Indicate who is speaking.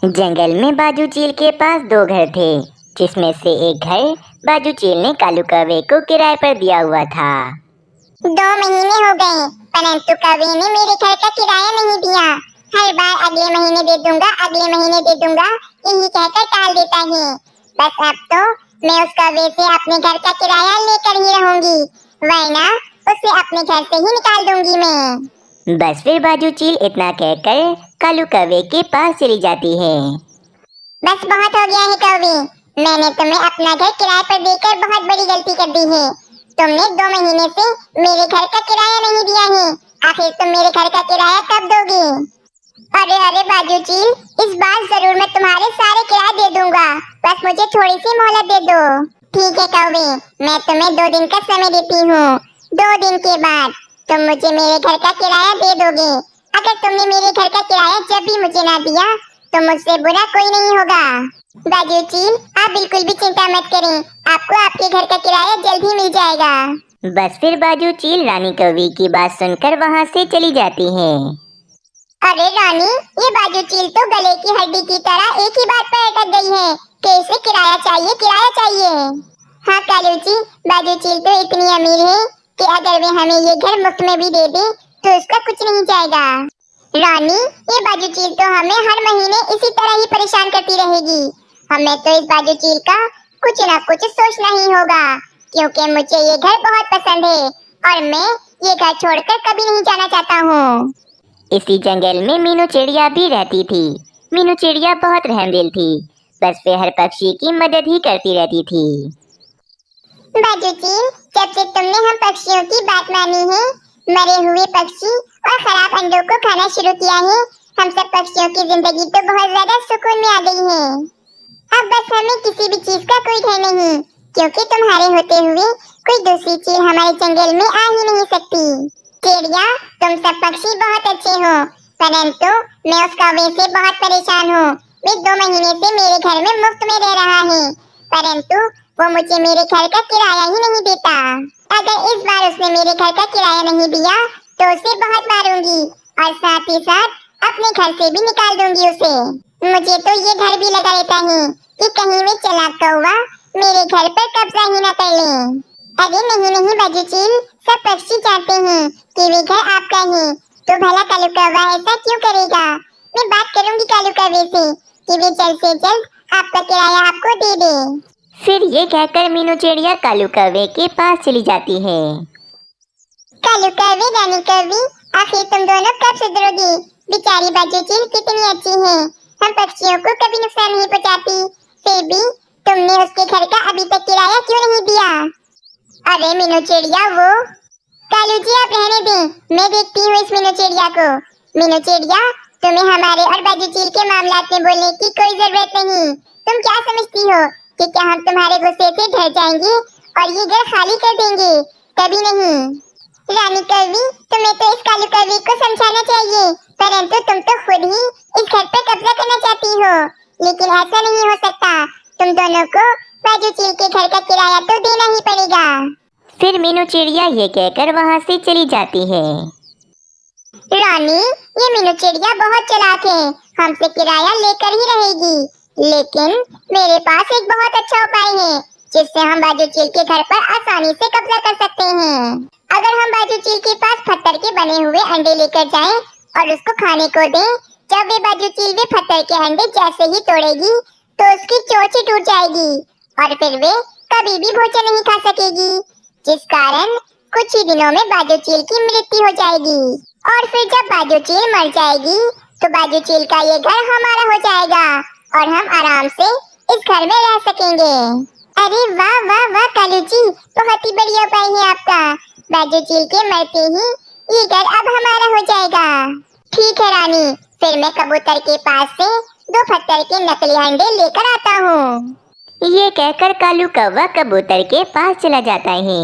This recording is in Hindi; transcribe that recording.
Speaker 1: जंगल में बाजू चील के पास दो घर थे, जिसमें से एक घर बाजू चील ने कालू कौवे को किराए पर दिया हुआ था।
Speaker 2: 2 महीने हो गए, परंतु कौवे ने मेरे घर का किराया नहीं दिया। हर बार अगले महीने दे दूंगा, अगले महीने दे दूंगा, यही कहकर टाल देता है। बस अब तो मैं उस कौवे से अपने घर का किराया लेकर ही रहूंगी, वरना उसे अपने घर से ही निकाल दूंगी मैं।
Speaker 1: बस फिर बाजू चील इतना कहकर कालू कौवे के पास चली जाती है।
Speaker 2: बस बहुत हो गया है कौवे, मैंने तुम्हें अपना घर किराए पर देकर बहुत बड़ी गलती कर दी है। तुमने 2 महीने से मेरे घर का किराया नहीं दिया है, आखिर तुम मेरे घर का किराया कब दोगे? अरे अरे बाजू चील, इस बार जरूर मैं तुम्हारे सारे किराए दे दूंगा, बस मुझे थोड़ी सी मोहलत दे दो। ठीक है कौवे, मैं तुम्हें 2 दिन का समय देती हूँ। 2 दिन के बाद तुम मुझे मेरे घर का किराया दे दोगे। अगर तुमने मेरे घर का किराया जब भी मुझे ना दिया तो मुझसे बुरा कोई नहीं होगा। बाजू चील, आप बिल्कुल भी चिंता मत करें, आपको आपके घर का किराया जल्द ही मिल जाएगा।
Speaker 1: बस फिर बाजू चील रानी कौवे की बात सुनकर वहाँ से चली जाती है।
Speaker 2: अरे रानी, ये बाजू चील तो गले की हड्डी की तरह एक ही बात पर अटक गई है कि इसे किराया चाहिए, किराया चाहिए। हाँ कालू जी, बाजू चील तो इतनी अमीर है कि अगर वे हमें ये घर मुफ्त में भी दे दे तो उसका कुछ नहीं जाएगा। रानी, ये बाजू चील तो हमें हर महीने इसी तरह ही परेशान करती रहेगी। हमें तो इस बाजू चील का कुछ न कुछ सोचना ही होगा, क्योंकि मुझे ये घर बहुत पसंद है और मैं ये घर छोड़कर कभी नहीं जाना चाहता हूँ।
Speaker 1: इसी जंगल में मीनू चिड़िया भी रहती थी। मीनू चिड़िया बहुत रहमदिल थी, बस वे हर पक्षी की मदद ही करती रहती थी।
Speaker 2: बाजू चील, जब से तुमने हम पक्षियों की बात मानी है, मरे हुए पक्षी और खराब अंडों को खाना शुरू किया है, हम सब पक्षियों की जिंदगी तो बहुत ज्यादा सुकून में आ गई है। अब बस हमें किसी भी चीज का कोई डर नहीं, क्योंकि तुम्हारे होते हुए कोई दूसरी चीज हमारे जंगल में आ ही नहीं सकती। चिड़िया, तुम सब पक्षी बहुत अच्छे हो, परंतु मैं उस कौवे से बहुत परेशान हूँ। वे 2 महीने से मेरे घर में मुफ्त में रह रहा है, परंतु वो मुझे मेरे घर का किराया ही नहीं देता। अगर इस बार उसने मेरे घर का किराया नहीं दिया तो उसे बहुत मारूंगी और साथ ही साथ अपने घर से भी निकाल दूंगी उसे। मुझे तो ये घर भी लगा रहता है कि कहीं वे चालाक कौवा मेरे घर पर कब्जा ही न कर ले। अरे नहीं नहीं बाजू चील, सब पक्षी चाहते हैं कि वे घर आपका है, तो भला कालू कौवा ऐसा क्यों करेगा? मैं बात करूंगी कालू कौवे से कि वे जल्द से जल्द आपका किराया आपको दे दे।
Speaker 1: फिर ये कहकर मीनू चिड़िया कालू कौवे के पास चली जाती है।
Speaker 2: कालू कौवे, रानी कौवी, आखिर तुम दोनों कब सुधरोगी? बेचारी बाजू चील कितनी अच्छी है, हम पक्षियों को कभी नुकसान नहीं पहुंचाती, फिर भी तुमने उसके घर का अभी तक किराया क्यों नहीं दिया? अरे मीनू चिड़िया, वो कालू जी आप रहने दें, मैं देखती हूँ इस मीनू चिड़िया को। मीनू चिड़िया, तुम्हें हमारे और बाजू चील के मामलात में बोलने की कोई जरूरत नहीं। तुम क्या समझती हो कि क्या हम तुम्हारे गुस्से से डर जाएंगे और ये घर खाली कर देंगे? कभी नहीं। रानी कौवी, तुम्हें तो इस कालू कौवे को समझाना चाहिए, परंतु तुम तो खुद ही इस घर पर कब्जा करना चाहती हो, लेकिन ऐसा नहीं हो सकता। तुम दोनों को बाजू चील के घर का किराया तो देना ही पड़ेगा।
Speaker 1: फिर मीनू चिड़िया ये कहकर वहाँ से चली जाती है।
Speaker 2: रानी, ये मीनू चिड़िया बहुत चालाक है, हमसे किराया लेकर ही रहेगी, लेकिन मेरे पास एक बहुत अच्छा उपाय है जिससे हम बाजू चील के घर पर आसानी से कब्जा कर सकते हैं। अगर हम बाजू चील के पास पत्थर के बने हुए अंडे लेकर जाएं और उसको खाने को दें, जब वे बाजू चील वे पत्थर के अंडे जैसे ही तोड़ेगी तो उसकी चोंच ही टूट जाएगी और फिर वे कभी भी भोजन नहीं खा सकेगी, जिस कारण कुछ ही दिनों में बाजू चील की मृत्यु हो जाएगी। और फिर जब बाजू चील मर जाएगी तो बाजू चील का ये घर हमारा हो जाएगा और हम आराम से इस घर में रह सकेंगे। अरे वाह वाह वाह कालू जी, बहुत ही बढ़िया उपाय है आपका। बाजू चील के मरते ही ये घर अब हमारा हो जाएगा। ठीक है रानी, फिर मैं कबूतर के पास से 2 पत्थर के नकली अंडे लेकर आता हूँ।
Speaker 1: ये कहकर कालू कौवा कबूतर के पास चला जाता है।